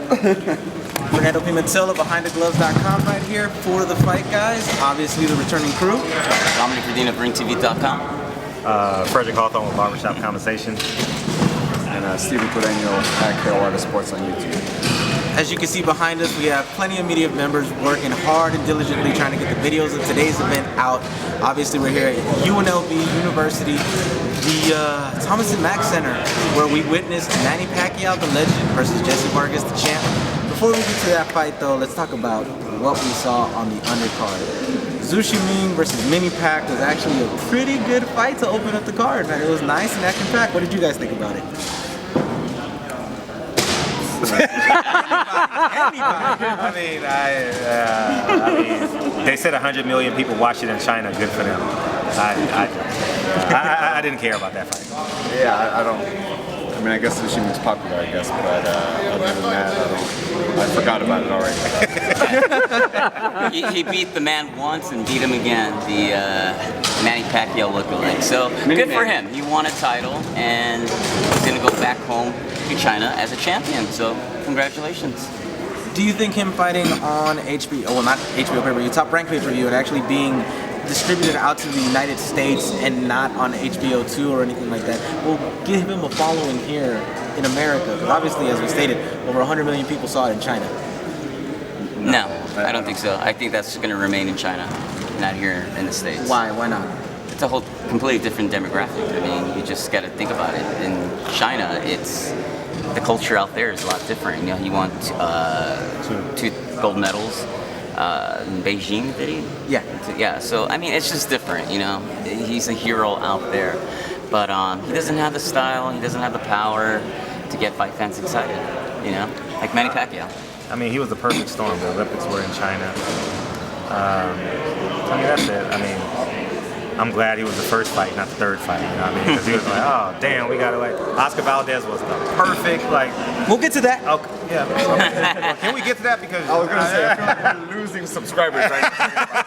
Fernando Pimentel of BehindTheGloves.com right here for the fight, guys. Obviously, the returning crew. Dominic Verdina of RingTV.com. Frederick Hawthorne with Barbershop Conversation. And Steven Cordeño at Clearwater Sports on YouTube. As you can see behind us, we have plenty of media members working hard and diligently trying to get the videos of today's event out. Obviously, we're here at UNLV University, the Thomas & Mack Center, where we witnessed Manny Pacquiao, the legend, versus Jessie Vargas, the champ. Before we get to that fight, though, let's talk about what we saw on the undercard. Shiming versus Mini Pac was actually a pretty good fight to open up the card, man. It was nice and action-packed. What did you guys think about it? Anybody. I mean, they said 100 million people watched it in China. Good for them. I didn't care about that fight. Yeah, I don't. I mean, I guess Shiming's popular, I guess, but other than that, I forgot about it already. He beat the man once and beat him again, the Manny Pacquiao lookalike. So good for him. He won a title and he's going to go back home to China as a champion. So congratulations. Do you think him fighting on HBO, well, not HBO pay-per-view, Top Rank pay-per-view, and actually being distributed out to the United States and not on HBO 2 or anything like that will give him a following here in America? Because obviously, as we stated, over 100 million people saw it in China. No, I don't think so. I think that's going to remain in China, not here in the States. Why? Why not? It's a whole completely different demographic. I mean, you just got to think about it. In China, it's the culture out there is a lot different. You know, he won two gold medals. In Beijing, did he? Yeah. Yeah, so I mean, it's just different, you know. He's a hero out there, but he doesn't have the style, he doesn't have the power to get fight fans excited, you know, like Manny Pacquiao. I mean, he was the perfect storm. The Olympics were in China. I mean, that's it. I mean, I'm glad he was the first fight, not the third fight. You know what I mean? Because he was like, oh, damn, we got to like. Oscar Valdez was the perfect, like. We'll get to that. Okay, yeah. Well, can we get to that? Because I was going to say, I feel like we're losing subscribers right now.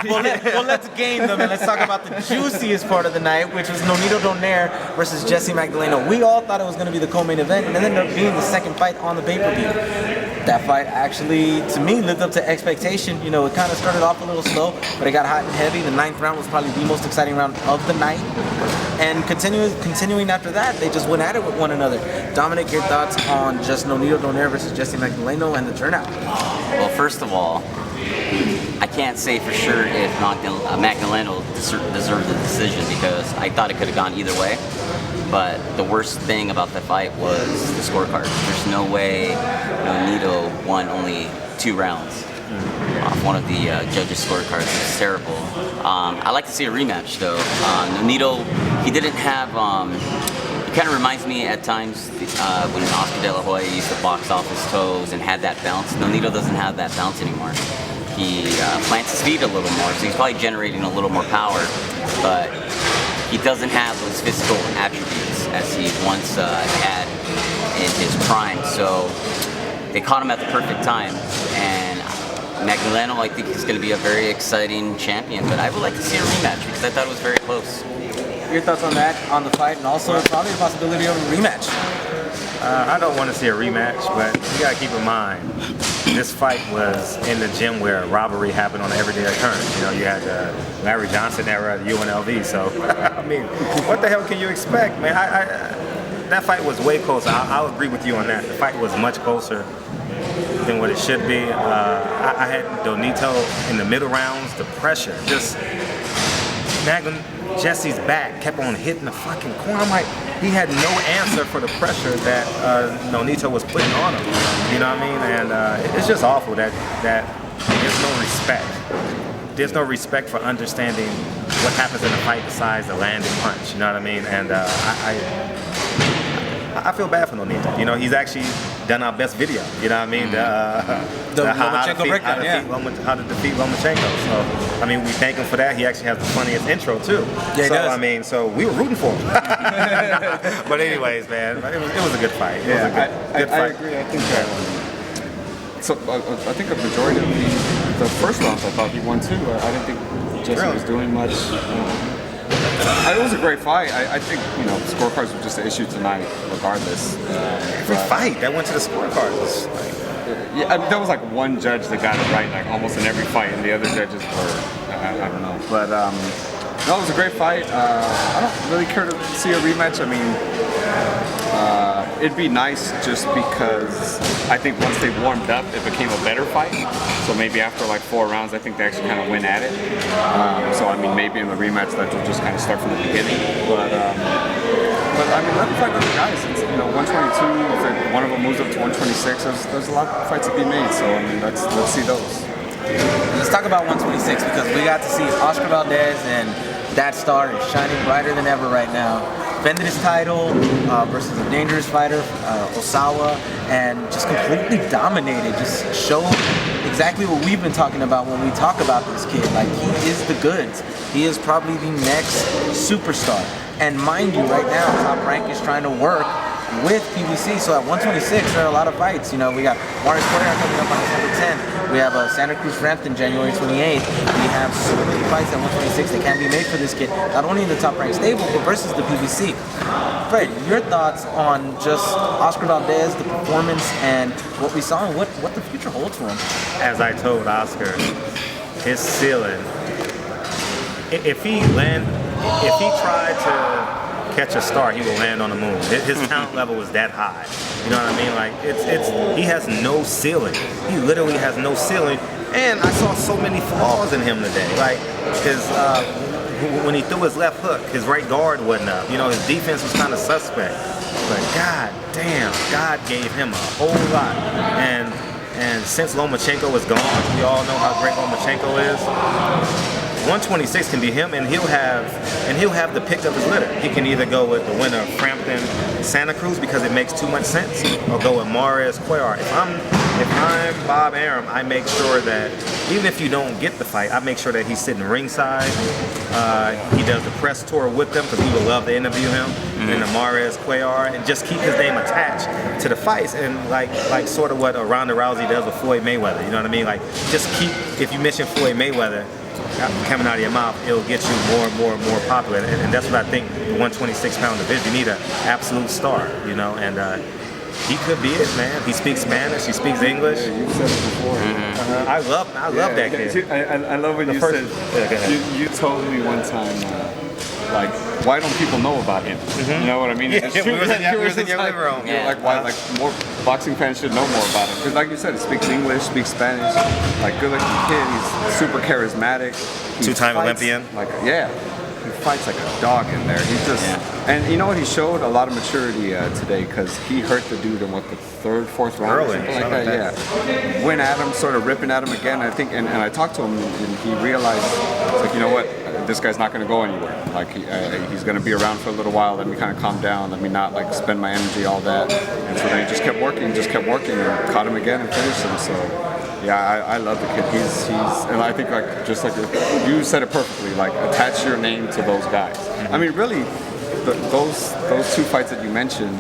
Well, let's game them and let's talk about the juiciest part of the night, which was Nonito Donaire versus Jessie Magdelano. We all thought it was going to be the co-main event, and it ended up being the second fight on the pay-per-view. That fight actually, to me, lived up to expectation. You know, it kind of started off a little slow, but it got hot and heavy. The 9th round was probably the most exciting round of the night. And continuing after that, they just went at it with one another. Dominic, your thoughts on just Nonito Donaire versus Jessie Magdelano and the turnout? Well, first of all, I can't say for sure if Magdelano deserved the decision because I thought it could have gone either way. But the worst thing about the fight was the scorecards. There's no way Nonito won only 2 rounds off one of the judges' scorecards. It's terrible. I'd like to see a rematch though. Nonito, he didn't have. It kind of reminds me at times when Oscar De La Hoya used to box off his toes and had that bounce. Nonito doesn't have that bounce anymore. He plants his feet a little more, so he's probably generating a little more power, but he doesn't have those physical attributes as he once had in his prime. So they caught him at the perfect time, and Magdelano, I think, is going to be a very exciting champion, but I would like to see a rematch because I thought it was very close. Your thoughts on that, on the fight, and also probably the possibility of a rematch? I don't want to see a rematch, but you got to keep in mind, this fight was in the gym where robbery happened on an everyday occurrence. You know, you had Larry Johnson era at UNLV, so, I mean, what the hell can you expect, man? That fight was way closer. I'll agree with you on that. The fight was much closer than what it should be. I had Nonito in the middle rounds, the pressure, just Jessie's back kept on hitting the fucking corner. I'm like, he had no answer for the pressure that Nonito was putting on him. You know what I mean? And it's just awful that there's no respect. There's no respect for understanding what happens in a fight besides the landing punch. You know what I mean? And I feel bad for Nonito. You know, he's actually done our best video. You know what I mean? How to defeat Lomachenko. So, I mean, we thank him for that. He actually has the funniest intro too. Yeah, he does. I mean, so we were rooting for him. But anyways, man, it was a good fight. It was a good fight. I agree. I think I think a majority of the first rounds I thought he won too. I didn't think Jessie was doing much. It was a great fight. I think, scorecards were just an issue tonight, regardless. Every fight that went to the scorecards. Yeah, I mean, there was like one judge that got it right, like almost in every fight, and the other judges were, I don't know. But no, it was a great fight. I don't really care to see a rematch. I mean, it'd be nice just because I think once they warmed up, it became a better fight. So maybe after like 4 rounds, I think they actually kind of went at it. So I mean, maybe in the rematch that will just kind of start from the beginning. But I mean, let them fight other guys. It's 122. If one of them moves up to 126, there's a lot of fights to be made. So I mean, let's see those. Let's talk about 126 because we got to see Oscar Valdez, and that star is shining brighter than ever right now. Defended his title versus a dangerous fighter, Osawa, and just completely dominated. Just showed exactly what we've been talking about when we talk about this kid. Like, he is the goods. He is probably the next superstar. And mind you, right now, Top Rank is trying to work with PBC. So at 126, there are a lot of fights. We got Morris Correa coming up on December 10th. We have Santa Cruz Frampton January 28th. We have so many fights at 126 that can be made for this kid, not only in the Top Rank stable, but versus the PBC. Fred, your thoughts on just Oscar Valdez, the performance, and what we saw, and what the future holds for him? As I told Oscar, his ceiling, if he tried to catch a star, he will land on the moon. His talent level is that high. You know what I mean? Like, he has no ceiling. He literally has no ceiling. And I saw so many flaws in him today. Like, when he threw his left hook, his right guard wasn't up. His defense was kind of suspect. But god damn, God gave him a whole lot. And since Lomachenko is gone, we all know how great Lomachenko is. 126 can be him, and he'll have the pick of his litter. He can either go with the winner of Frampton, Santa Cruz, because it makes too much sense, or go with Mares Cuellar. If I'm Bob Arum, I make sure that even if you don't get the fight, I make sure that he's sitting ringside. He does the press tour with them because we would love to interview him in the Mares Cuellar, and just keep his name attached to the fights, and like sort of what Ronda Rousey does with Floyd Mayweather. You know what I mean? Like, just keep, if you mention Floyd Mayweather coming out of your mouth, it'll get you more and more popular, and that's what I think the 126-pound division. You need an absolute star, and he could be it, man. He speaks Spanish, he speaks English. Yeah, you said it before. I love that kid. I love when you said, you told me one time, like, why don't people know about him? You know what I mean? Yeah, we was in your living room. Like, why? Like, more boxing fans should know more about him. Because, like you said, he speaks English, speaks Spanish. Like, good-looking kid. He's super charismatic. Two-time Olympian. Like, yeah. He fights like a dog in there. He just, and you know what? He showed a lot of maturity today because he hurt the dude in the 3rd, 4th round, early, something like that. Yeah, went at him, sort of ripping at him again. I think, and I talked to him, and he realized, it's like, you know what? This guy's not going to go anywhere. Like, he's going to be around for a little while. Let me kind of calm down. Let me not like spend my energy all that. And so then he just kept working, and caught him again and finished him. So. Yeah, I love the kid. He's, and I think like just like you said it perfectly. Like, attach your name to those guys. I mean, really, those 2 fights that you mentioned,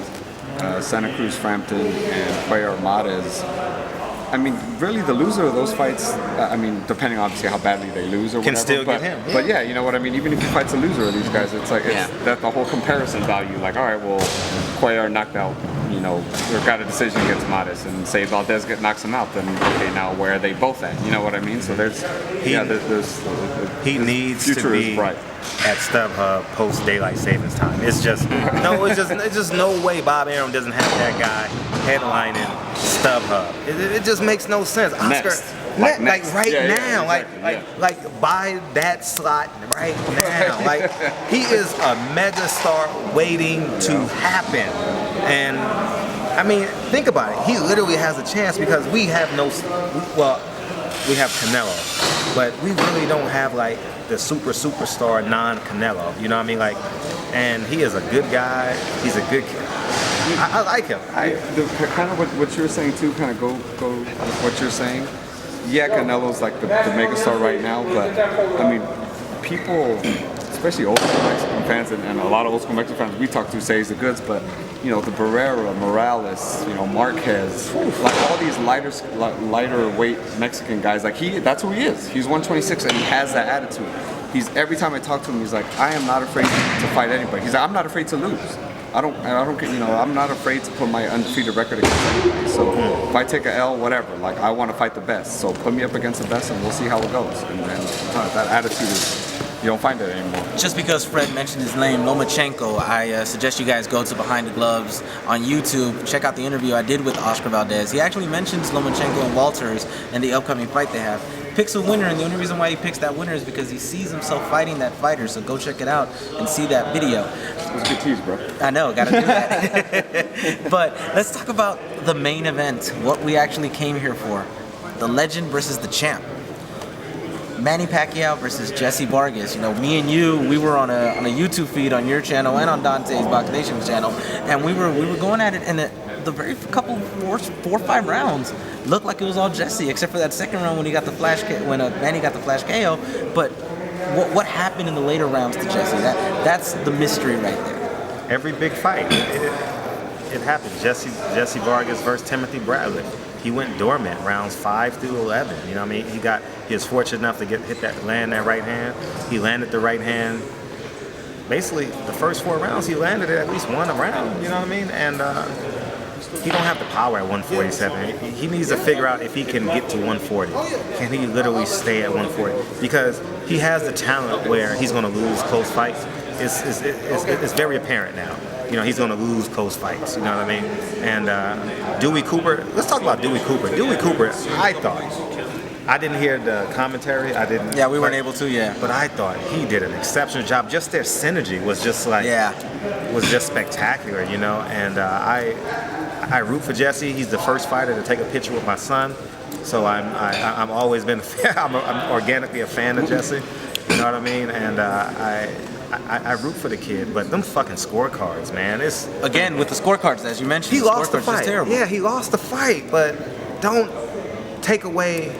Santa Cruz Frampton and Cuellar Mares. I mean, really, the loser of those fights. I mean, depending obviously how badly they lose or can whatever. Still but, get him. Yeah. But yeah, you know what I mean. Even if he fights a loser of these guys, it's like that the whole comparison value. Like, all right, well, Cuellar knocked out. Or got a decision against Mares, and say Valdez knocks him out, then okay, now where are they both at? You know what I mean? So he needs to be bright. At StubHub post daylight savings time. It's just it's just no way Bob Arum doesn't have that guy headlining StubHub. It just makes no sense. Oscar, next. right Yeah, now, exactly, like buy that slot right now. Like, he is a megastar waiting to happen. And I mean, think about it. He literally has a chance because we have we have Canelo, but we really don't have like the superstar non-Canelo. You know what I mean? Like, and he is a good guy. He's a good kid. I like him. Kind of what you're saying too. Kind of go with what you're saying. Yeah, Canelo's like the megastar right now, but I mean, people, especially old school Mexican fans and a lot of old school Mexican fans we talk to say he's the goods, but the Barrera, Morales, Marquez, like all these lighter weight Mexican guys, like that's who he is. He's 126 and he has that attitude. every time I talk to him, he's like, I am not afraid to fight anybody. He's like, I'm not afraid to lose. I don't, I'm not afraid to put my undefeated record against anybody. So if I take a L, whatever, like I want to fight the best. So put me up against the best and we'll see how it goes. And that attitude is, you don't find it anymore. Just because Fred mentioned his name, Lomachenko, I suggest you guys go to Behind the Gloves on YouTube. Check out the interview I did with Oscar Valdez. He actually mentions Lomachenko and Walters and the upcoming fight they have. Picks a winner, and the only reason why he picks that winner is because he sees himself fighting that fighter. So go check it out and see that video. It was a good tease, bro. I know, gotta do that. But let's talk about the main event, what we actually came here for. The legend versus the champ. Manny Pacquiao versus Jessie Vargas. You know, me and you, we were on a YouTube feed on your channel and on Dante's Box Nation's channel, and we were going at it, and the very couple 4 or 5 rounds looked like it was all Jessie, except for that second round when he got the flash when Manny got the flash KO. But what happened in the later rounds to Jessie? That's the mystery right there. Every big fight, it happened. Jessie Vargas versus Timothy Bradley. He went dormant rounds 5 through 11. You know what I mean? He was fortunate enough to land that right hand. He landed the right hand. Basically, the first 4 rounds, he landed it at least one round. You know what I mean? And he don't have the power at 147. He needs to figure out if he can get to 140. Can he literally stay at 140? Because he has the talent where he's going to lose close fights. It's very apparent now. You know, he's going to lose close fights. You know what I mean? And Dewey Cooper, let's talk about Dewey Cooper. Dewey Cooper, I thought, I didn't hear the commentary. Yeah, we weren't able to, yeah. But I thought he did an exceptional job. Just their synergy was just like, was just spectacular, you know. And I root for Jessie. He's the first fighter to take a picture with my son. So I'm always been, I'm organically a fan of Jessie. You know what I mean? And I root for the kid, but them fucking scorecards, man. It's again with the scorecards, as you mentioned. He lost the scorecards fight. Terrible. Yeah, he lost the fight, but don't take away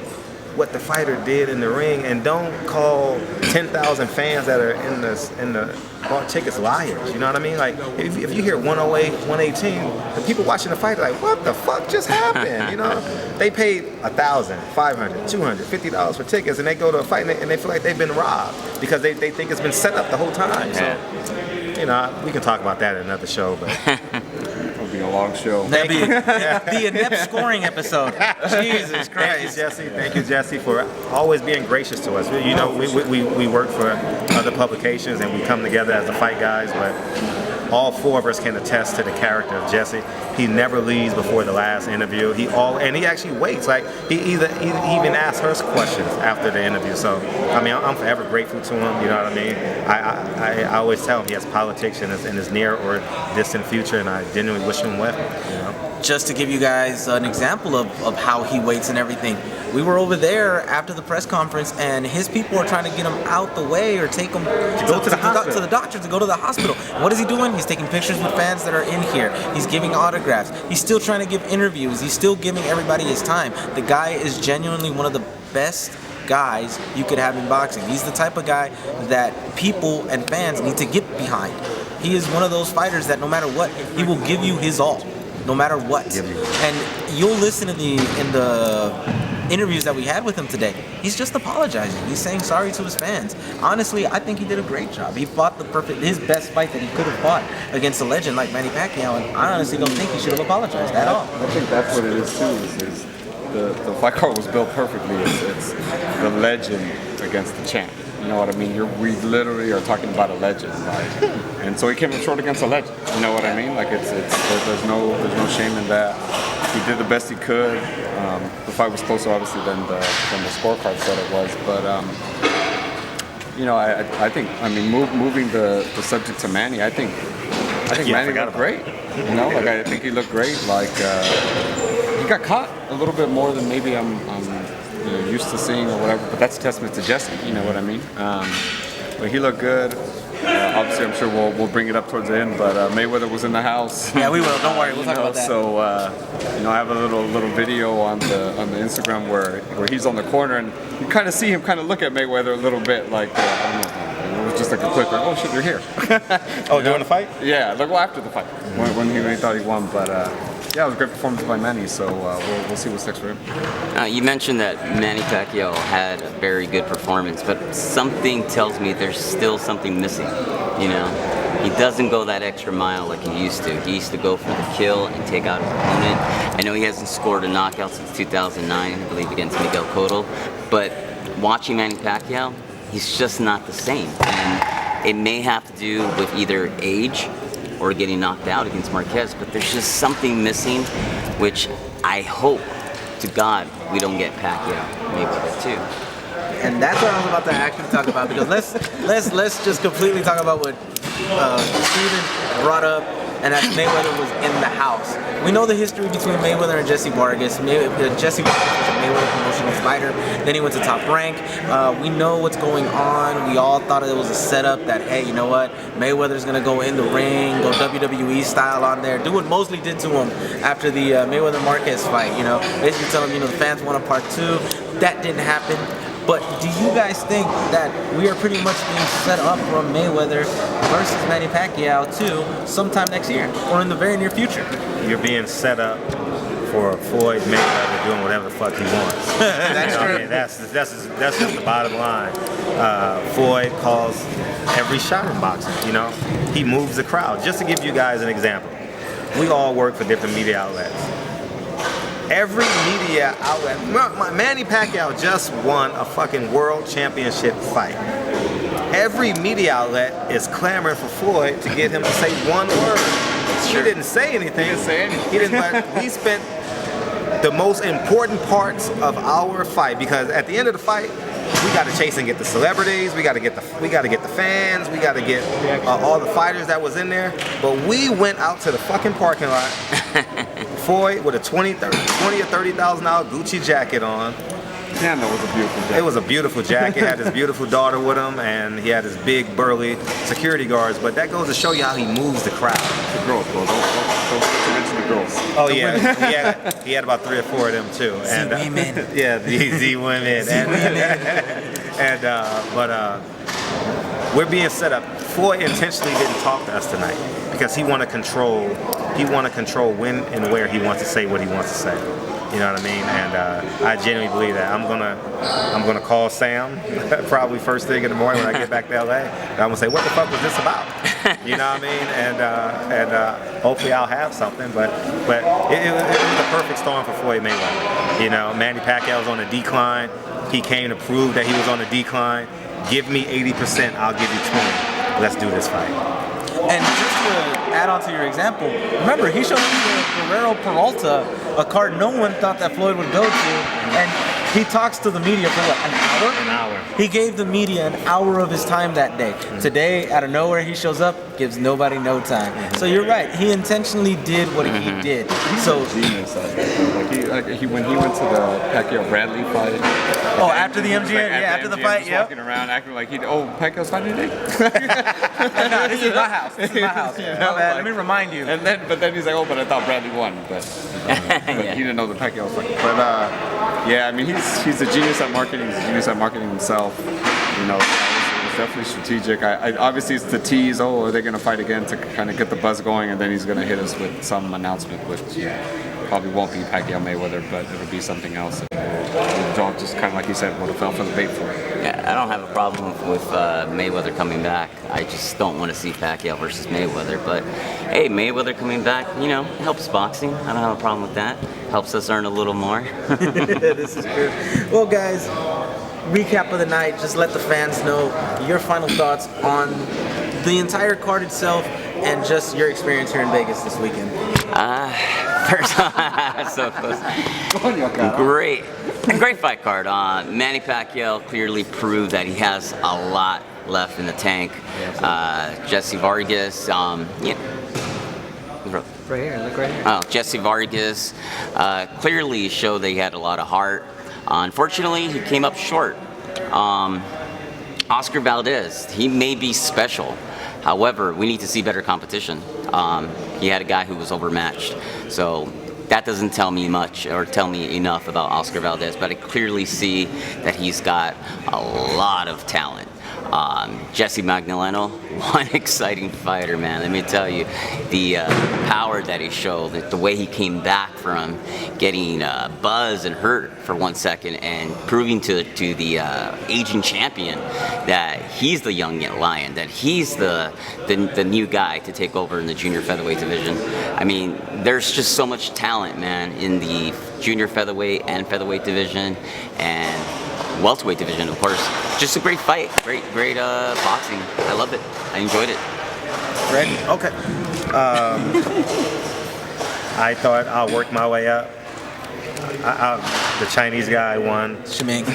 what the fighter did in the ring, and don't call 10,000 fans that are in the bought tickets liars. You know what I mean? Like if you hear 108, 118, the people watching the fight are like, what the fuck just happened? You know, they paid $1,000, $500, $200, $50 for tickets, and they go to a fight and they feel like they've been robbed because they think it's been set up the whole time. So, you know, we can talk about that in another show, but. It'll be a long show. That'd be the inept scoring episode. Jesus Christ. Thank you, Jessie. Thank you, Jessie, for always being gracious to us. You know, we work for other publications and we come together as the fight guys, but all 4 of us can attest to the character of Jessie. He never leaves before the last interview. He actually waits. Like he even asks her questions after the interview. So I mean, I'm forever grateful to him. You know what I mean? I always tell him he has politics in his near or distant future, and I genuinely wish him well. You know? Just to give you guys an example of how he waits and everything, we were over there after the press conference, and his people are trying to get him out the way or take him to the doctor to go to the hospital. And what is he doing? He's taking pictures with fans that are in here. He's giving autographs. He's still trying to give interviews. He's still giving everybody his time. The guy is genuinely one of the best guys you could have in boxing. He's the type of guy that people and fans need to get behind. He is one of those fighters that no matter what, he will give you his all, no matter what. And you'll listen in the interviews that we had with him today. He's just apologizing. He's saying sorry to his fans. Honestly, I think he did a great job. He fought his best fight that he could have fought against a legend like Manny Pacquiao, and I honestly don't think he should have apologized at all. I think that's what it is too. Is the fight card was built perfectly. It's the legend against the champ. You know what I mean? We literally are talking about a legend, right? And so he came up short against a legend. You know what I mean? Like there's no shame in that. He did the best he could. The fight was closer, obviously, than the scorecard said it was. But you know, I think, I mean, moving the subject to Manny, I think Manny looked great. You know, like I think he looked great. Like he got caught a little bit more than maybe I'm used to seeing or whatever. But that's a testament to Jessie. You know what I mean? But he looked good. Obviously, I'm sure we'll bring it up towards the end, but Mayweather was in the house. Yeah, we will. Don't worry. We'll talk about that. So, you know, I have a little video on the Instagram where he's on the corner, and you kind of see him kind of look at Mayweather a little bit, like I don't know. It was just like a quick, like, oh shit, you're here. Oh, during the fight? Yeah, like well after the fight, when he thought he won. But yeah, it was a great performance by Manny. So we'll see what's next for him. You mentioned that Manny Pacquiao had a very good performance, but something tells me there's still something missing. You know, he doesn't go that extra mile like he used to. He used to go for the kill and take out his opponent. I know he hasn't scored a knockout since 2009, I believe, against Miguel Cotto, but watching Manny Pacquiao, he's just not the same. And it may have to do with either age or getting knocked out against Marquez, but there's just something missing, which I hope to God we don't get Pacquiao Mayweather too. And that's what I was about to actually talk about, because let's just completely talk about what Steven brought up, and that Mayweather was in the house. We know the history between Mayweather and Jessie Vargas. Jessie Vargas was a Mayweather promotional fighter, then he went to Top Rank. We know what's going on. We all thought it was a setup that, hey, you know what, Mayweather's gonna go in the ring, go WWE style on there, do what Mosley did to him after the Mayweather-Marquez fight, you know, basically tell him, you know, the fans want a part 2. That didn't happen. But do you guys think that we are pretty much being set up for Mayweather versus Manny Pacquiao too sometime next year or in the very near future? You're being set up for Floyd Mayweather doing whatever the fuck he wants. That's you know, true. I mean, that's just the bottom line. Floyd calls every shot in boxing. You know, he moves the crowd. Just to give you guys an example, we all work for different media outlets. Every media outlet, Manny Pacquiao just won a fucking world championship fight. Every media outlet is clamoring for Floyd to get him to say one word. He didn't say anything. He didn't say anything. He didn't. But we spent the most important parts of our fight, because at the end of the fight, we got to chase and get the celebrities. We got to get the fans. We got to get all the fighters that was in there. But we went out to the fucking parking lot. Floyd with a $20,000 or $30,000 Gucci jacket on. Damn, that was a beautiful jacket. It was a beautiful jacket. Had his beautiful daughter with him, and he had his big burly security guards. But that goes to show you how he moves the crowd. The girls, bro. Don't mention the girls. Oh yeah, he had about 3 or 4 of them too. And women. yeah, the Z women. But we're being set up. Floyd intentionally didn't talk to us tonight because he want to control. He want to control when and where he wants to say what he wants to say. You know what I mean? And I genuinely believe that. I'm gonna call Sam probably first thing in the morning when I get back to LA. And I'm gonna say, what the fuck was this about? You know what I mean? And hopefully I'll have something. But it was the perfect storm for Floyd Mayweather. You know, Manny Pacquiao was on a decline. He came to prove that he was on a decline. Give me 80%, I'll give you 20. Let's do this fight. And just to add on to your example, remember, he showed up to Guerrero Peralta, a card no one thought that Floyd would go to, and he talks to the media for what, an hour? An hour. He gave the media an hour of his time that day. Today, out of nowhere, he shows up, gives nobody no time. So you're right, he intentionally did what he did. So Genius, when he went to the Pacquiao Bradley fight. Oh, after the MGM, after the fight, yeah. Walking around acting like Pacquiao's fighting today. No, this is my house. This is my house. Yeah, My bad. like- Let me remind you. But then he's like, but I thought Bradley won. But he didn't know the Pacquiao was fighting. But yeah, I mean, he's a genius at marketing. He's a genius at marketing himself. You know, it was definitely strategic. Obviously, it's the tease. Oh, are they going to fight again to kind of get the buzz going? And then he's going to hit us with some announcement, which probably won't be Pacquiao Mayweather, but it'll be something else. Dog just kind of like you said, would have fell for the bait for it. Yeah, I don't have a problem with Mayweather coming back. I just don't want to see Pacquiao versus Mayweather. But hey, Mayweather coming back, you know, helps boxing. I don't have a problem with that. Helps us earn a little more. This is true. Well, guys, recap of the night. Just let the fans know your final thoughts on the entire card itself and just your experience here in Vegas this weekend. First, so close. Great fight card. Manny Pacquiao clearly proved that he has a lot left in the tank. Jessie Vargas, Right here, look right here. Oh, Jessie Vargas clearly showed that he had a lot of heart. Unfortunately, he came up short. Oscar Valdez, he may be special. However, we need to see better competition. He had a guy who was overmatched. So that doesn't tell me much or tell me enough about Oscar Valdez, but I clearly see that he's got a lot of talent. Jessie Magdelano, one exciting fighter, man. Let me tell you, the power that he showed, the way he came back from getting buzzed and hurt for 1 second, and proving to the aging champion that he's the young lion, that he's the new guy to take over in the junior featherweight division. I mean, there's just so much talent, man, in the junior featherweight and featherweight division, and welterweight division, of course. Just a great fight, great boxing. I loved it. I enjoyed it. Ready? Okay. I thought I'll work my way up. The Chinese guy won. Shiming. I'm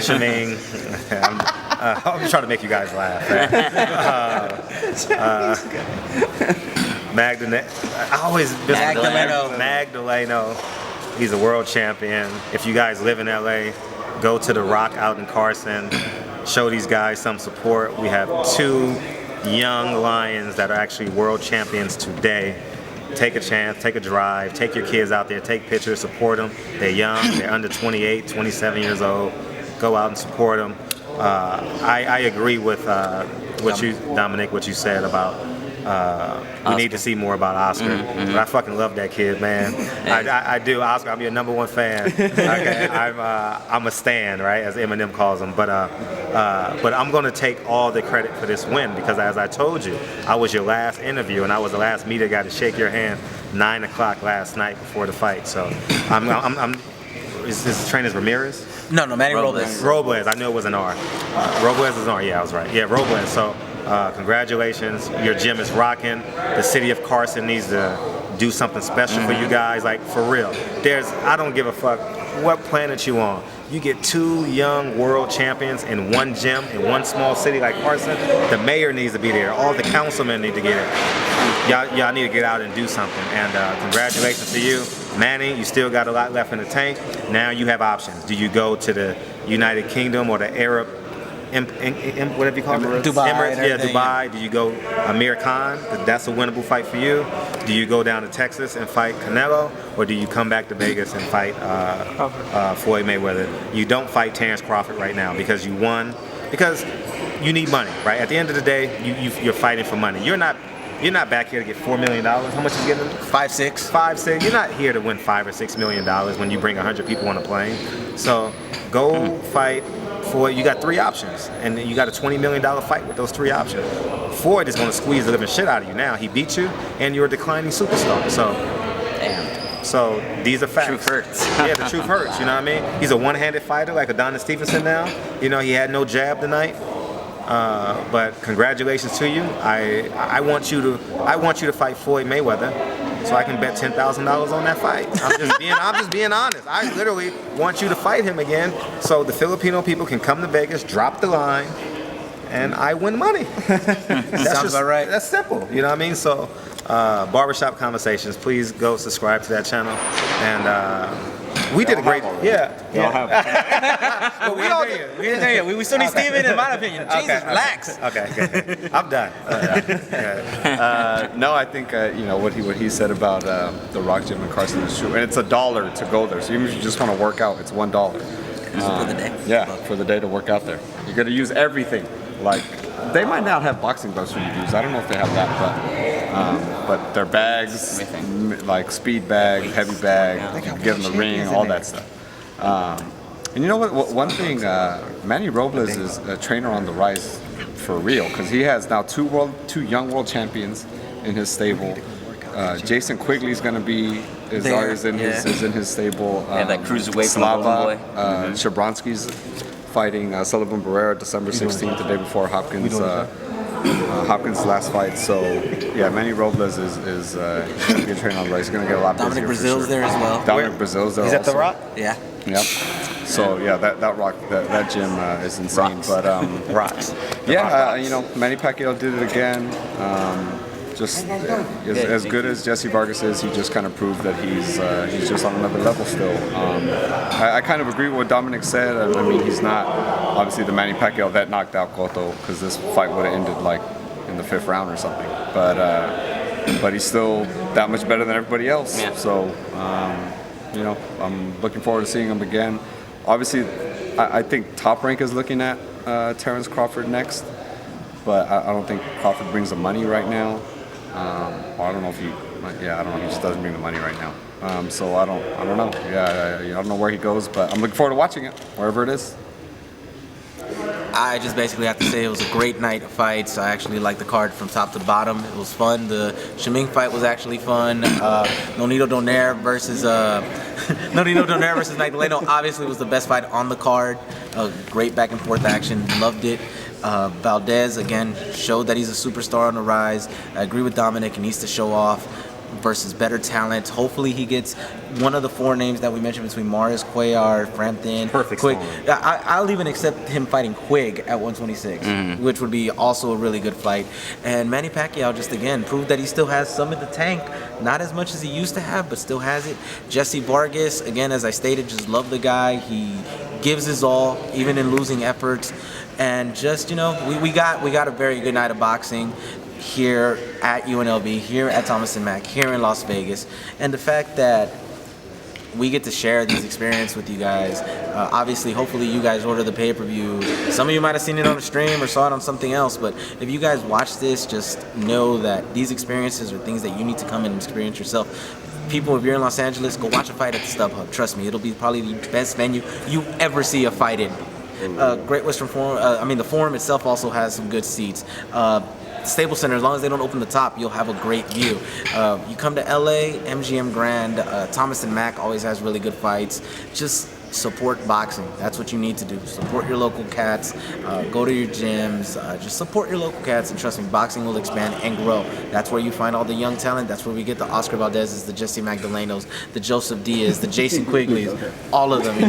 trying to make you guys laugh. Magdelano. He's a world champion. If you guys live in LA, go to the Rock out in Carson. Show these guys some support. We have 2 young lions that are actually world champions today. Take a chance, take a drive, take your kids out there, take pictures, support them. They're young, they're under 28, 27 years old. Go out and support them. I agree with what you, Dominic, what you said about we need to see more about Oscar. But I fucking love that kid, man. I do. Oscar, I'm your #1 fan. Okay, I'm a stan, right, as Eminem calls him. But I'm gonna take all the credit for this win because, as I told you, I was your last interview and I was the last media guy to shake your hand 9 o'clock last night before the fight. So is this trainer Ramirez? No, Manny Robles. Robles. I knew it was an R. Robles is an R. Yeah, I was right. Yeah, Robles. So. Congratulations, your gym is rocking. The city of Carson needs to do something special for you guys, like for real. I don't give a fuck what planet you on. You get 2 young world champions in one gym in one small city like Carson. The mayor needs to be there. All the councilmen need to get it. Y'all need to get out and do something. And congratulations to you. Manny, you still got a lot left in the tank. Now you have options. Do you go to the United Kingdom or the Arab whatever you call it? Dubai. Emirates, yeah, Dubai. Do you go Amir Khan? That's a winnable fight for you. Do you go down to Texas and fight Canelo? Or do you come back to Vegas and fight Floyd Mayweather? You don't fight Terrence Crawford right now because you won. Because you need money, right? At the end of the day, you're fighting for money. You're not back here to get $4 million. How much is getting? 5, 6. 5, 6. You're not here to win $5 or $6 million when you bring 100 people on a plane. So go fight. Floyd, you got 3 options, and you got a $20 million fight with those 3 options. Floyd is going to squeeze the living shit out of you now. He beat you, and you're a declining superstar. So these are facts. Truth hurts. Yeah, the truth hurts. You know what I mean? He's a one-handed fighter like Adonis Stevenson now. You know, he had no jab tonight. But congratulations to you. I want you to fight Floyd Mayweather, so I can bet $10,000 on that fight. I'm just being honest. I literally want you to fight him again, so the Filipino people can come to Vegas, drop the line, and I win money. Sounds about right. That's simple. You know what I mean? So, Barbershop Conversations. Please go subscribe to that channel, and we did a great. Yeah. But we didn't there yet. We still need Steven, in my opinion. Jesus, relax. Okay. I'm done. No, I think what he said about the Rock Gym in Carson is true, and it's $1 to go there. So even if you just want to work out, it's $1. For the day? Yeah, for the day to work out there. You're gonna use everything. Like they might not have boxing gloves for you to use. I don't know if they have that, but their bags, like speed bag, heavy bag, get in the ring, all that stuff. And you know what? One thing, Manny Robles is a trainer on the rise for real, because he has now 2 young world champions in his stable. Jason Quigley's going to be is in his stable. That cruiserweight Slava Shabronsky's fighting Sullivan Barrera December 16th, the day before Hopkins' last fight. So yeah, Manny Robles is going to be a trainer on the rise. He's going to get a lot busier. Dominic Brazil's there as well. Dominic Brazil's there. He's also. at the Rock. Yeah. Yep. So yeah, that Rock that gym is insane. Rocks. But Rocks. yeah, Manny Pacquiao did it again. Just as good as Jessie Vargas is, he just kind of proved that he's just on another level still. I kind of agree with what Dominic said. I mean, he's not obviously the Manny Pacquiao that knocked out Cotto, because this fight would have ended like in the 5th round or something. But he's still that much better than everybody else. Yeah. So I'm looking forward to seeing him again. Obviously, I think Top Rank is looking at Terrence Crawford next. but I don't think Crawford brings the money right now. Or I don't know if he, I don't know. He just doesn't bring the money right now. So I don't know. I don't know where he goes, but I'm looking forward to watching it wherever it is. I just basically have to say it was a great night of fights. I actually liked the card from top to bottom. It was fun. The Shiming fight was actually fun. Nonito Donaire versus Magdelano obviously was the best fight on the card. Great back and forth action. Loved it. Valdez again showed that he's a superstar on the rise. I agree with Dominic. He needs to show off versus better talent. Hopefully he gets one of the 4 names that we mentioned between Morris, Cuellar, Frampton, Perfect Quigg. storm. I'll even accept him fighting Quigg at 126, which would be also a really good fight. And Manny Pacquiao just again proved that he still has some in the tank. Not as much as he used to have, but still has it. Jessie Vargas, again, as I stated, just love the guy. He gives his all, even in losing efforts. And just, we got a very good night of boxing here at UNLV, here at Thomas & Mack, here in Las Vegas. And the fact that we get to share these experiences with you guys. Obviously, hopefully you guys order the pay-per-view. Some of you might have seen it on the stream or saw it on something else, but if you guys watch this, just know that these experiences are things that you need to come and experience yourself. People, if you're in Los Angeles, go watch a fight at the StubHub. Trust me, it'll be probably the best venue you ever see a fight in. Great Western Forum, the Forum itself also has some good seats. Staples Center, as long as they don't open the top, you'll have a great view. You come to LA, MGM Grand, Thomas & Mack always has really good fights. Just support boxing. That's what you need to do. Support your local cats. Go to your gyms. Just support your local cats, and trust me, boxing will expand and grow. That's where you find all the young talent. That's where we get the Oscar Valdez's, the Jesse Magdalenos, the Joseph Diaz, the Jason Quigleys, all of them,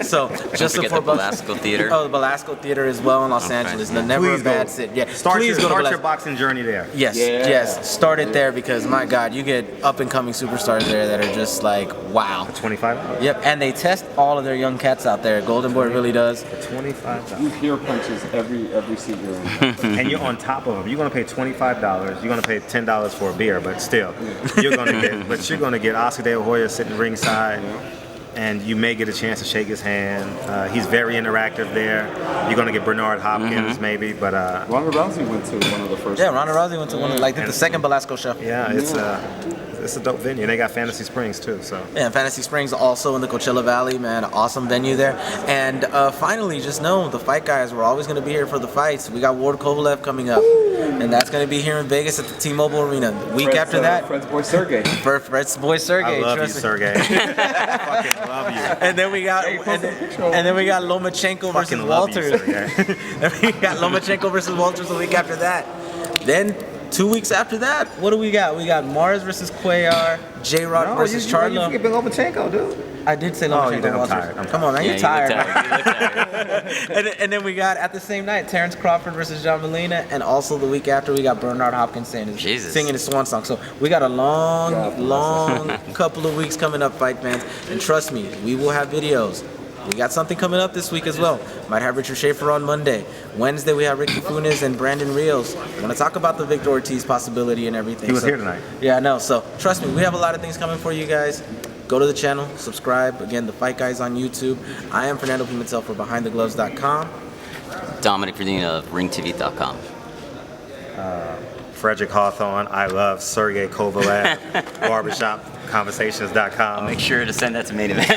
So just Don't forget support the Belasco Theater. Oh, the Belasco Theater as well in Los Angeles. Never a bad sit. Yeah, Start please go to your Belasco. boxing journey there. Yes, start it there because my God, you get up and coming superstars there that are just like wow. 25. Yep, and they test all of their young cats out there. Golden Boy really does. $25. You hear punches every seat you're in. And you're on top of them. You're gonna pay $25. You're gonna pay $10 for a beer, but still, you're gonna get Oscar De La Hoya sitting ringside. And you may get a chance to shake his hand. He's very interactive there. You're gonna get Bernard Hopkins maybe, but Ronda Rousey went to one of the first. Yeah, Ronda Rousey went to one of the second Belasco show. yeah, it's a dope venue. And they got Fantasy Springs too. So Yeah, Fantasy Springs also in the Coachella Valley, man. Awesome venue there. And finally, just know the fight guys, we're always going to be here for the fights. We got Ward Kovalev coming up. And that's going to be here in Vegas at the T-Mobile Arena. The week after that, Fred's boy Sergey. Fred's boy Sergey. I love you, trust me. Sergey. I fucking love you. And then we got Lomachenko versus Fucking love you, Walters. Sergey. Then we got Lomachenko versus Walters the week after that. Then 2 weeks after that, what do we got? We got Mars versus Cuellar, J-Rod versus Charlo. You Lomachenko, dude. I did say Oh, Lomachenko you did. I'm Walters. tired. Come on, man, you're you tired. look tired. and then we got at the same night Terrence Crawford versus John Molina, and also the week after we got Bernard Hopkins singing his swan song. So we got a long couple of weeks coming up, fight fans, and trust me, we will have videos. We got something coming up this week as well. Might have Richard Schaefer on Monday. Wednesday we have Ricky Funes and Brandon Rios. We're gonna talk about the Victor Ortiz possibility and everything. He was here tonight. Yeah, I know. So trust me, we have a lot of things coming for you guys. Go to the channel, subscribe. Again, The Fight Guys on YouTube. I am Fernando Pimentel for BehindTheGloves.com. Dominic Verdine of RingTV.com. Frederick Hawthorne. I love Sergey Kovalev. BarbershopConversations.com. Make sure to send that to Main Event.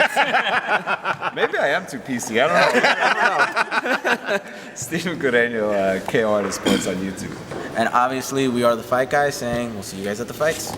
Maybe I am too PC. I don't know. Stephen Guareno, KO Artist Sports on YouTube. And obviously, we are The Fight Guys saying we'll see you guys at the fights.